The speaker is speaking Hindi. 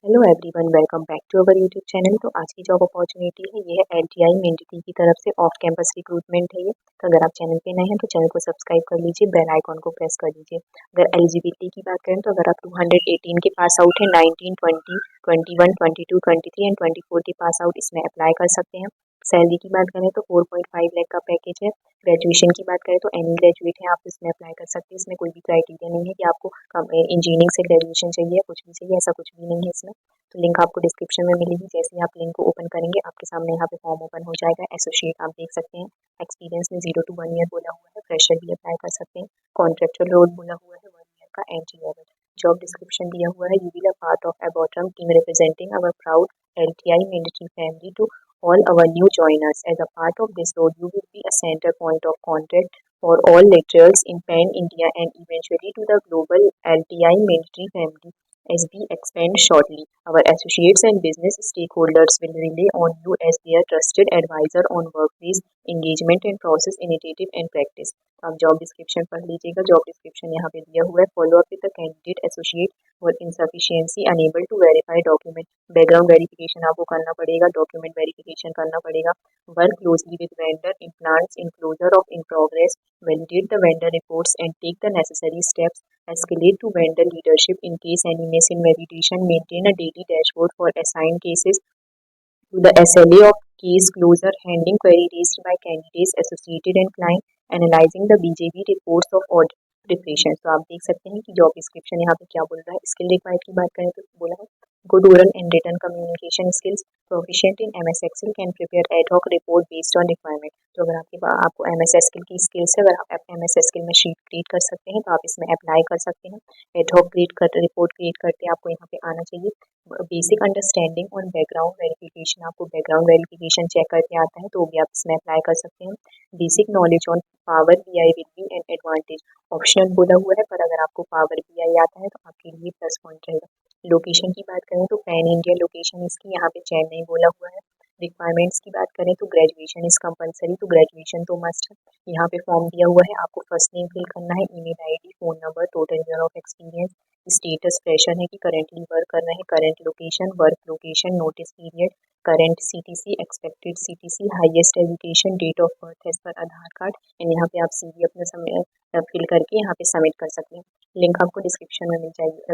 Hello everyone, welcome back to our YouTube channel. तो आज की जॉब अपॉर्चुनिटी है ये है LTIMindTree की तरफ से ऑफ कैंपस रिक्रूटमेंट है ये। तो अगर आप चैनल पे नए हैं तो चैनल को सब्सक्राइब कर लीजिए, बेल आइकॉन को प्रेस कर लीजिए। अगर एलिजिबिलिटी की बात करें तो अगर आप 218 के पास आउट है, 19, 20, 21, 22, 23 एंड 24 के पास आउट, इसमें अप्लाई कर सकते हैं। सैलरी की बात करें तो 4.5 लाख का पैकेज है। ग्रेजुएशन की बात करें तो एनी ग्रेजुएट है, आप इसमें अप्लाई कर सकते हैं। इसमें कोई भी क्राइटेरिया नहीं है कि आपको इंजीनियरिंग से ग्रेजुएशन चाहिए या कुछ भी चाहिए, ऐसा कुछ भी नहीं है इसमें। तो लिंक आपको डिस्क्रिप्शन में मिलेगी। जैसे ही आप लिंक को ओपन करेंगे आपके सामने यहाँ पे फॉर्म ओपन हो जाएगा। एसोसिएट आप देख सकते हैं। एक्सपीरियंस में 0 to 1 ईयर बोला हुआ है। फ्रेशर भी अप्लाई कर सकते हैं। कॉन्ट्रेक्चुअल रोल बोला हुआ है 1 ईयर का एंट्री लेवल। जॉब डिस्क्रिप्शन दिया हुआ है। You will a part of a bottom team representing our proud LTIMindTree family to all our new joiners. As a part of this role, you will be a center point of contact for all laterals in Pan India and eventually to the global LTIMindTree family. As we expand shortly, our associates and business stakeholders will rely on you as their trusted advisor on workplace engagement and process initiative and practice. आप जॉब डिस्क्रिप्शन पढ़ लीजिएगा। जॉब डिस्क्रिप्शन यहाँ पे दिया हुआ है। Follow up with the candidate associate और insufficiency unable to verify document. Background verification आपको करना पड़ेगा, डॉक्यूमेंट वेरिफिकेशन करना पड़ेगा। Work closely with vendor in plans in closure of in progress, validate the vendor reports and take the necessary steps, escalate to vendor leadership in case any miss in validation, maintain a daily dashboard for assigned cases to the SLA of case closure, handling query raised by candidates associated and client, analyzing the BJB reports of audit preparation। तो आप देख सकते हैं कि जॉब डिस्क्रिप्शन यहाँ पे क्या बोल रहा है। स्किल रिक्वायर्ड की बात करें तो बोला है good oral and written communication skills, proficient in MS Excel, can prepare ad hoc report based on requirement. तो अगर आपको MS एक्सेल की स्किल्स है, अगर आप MS एक्सेल में शीट क्रिएट कर सकते हैं तो आप इसमें अप्लाई कर सकते हैं। एड हॉक रिपोर्ट क्रिएट करते आपको यहाँ पे आना चाहिए। Basic understanding on background verification, आपको बैकग्राउंड वेरिफिकेशन चेक करके आता है तो भी आप इसमें अप्लाई कर सकते हैं। Basic knowledge on power BI will be an advantage. Optional बोला हुआ है, पर अगर आपको पावर BI आता है तो आपके लिए प्लस पॉइंट रहेगा। लोकेशन की बात करें तो पैन इंडिया लोकेशन इसकी, यहाँ पे चेन्नई बोला हुआ है। रिक्वायरमेंट्स की बात करें तो ग्रेजुएशन इज कंपलसरी, तो ग्रेजुएशन तो मस्ट है। यहाँ पे फॉर्म दिया हुआ है, आपको फर्स्ट नेम फिल करना है, email ID, phone number, total year of experience, status fresher है कि करेंटली वर्क कर रहे हैं, current location, work location, notice period, current CTC, expected CTC, highest education, date of birth age पर आधार कार्ड। एंड यहाँ पे आप CV अपना फिल करके यहाँ पे सबमिट कर सकते हैं। लिंक आपको डिस्क्रिप्शन में मिल जाएगी।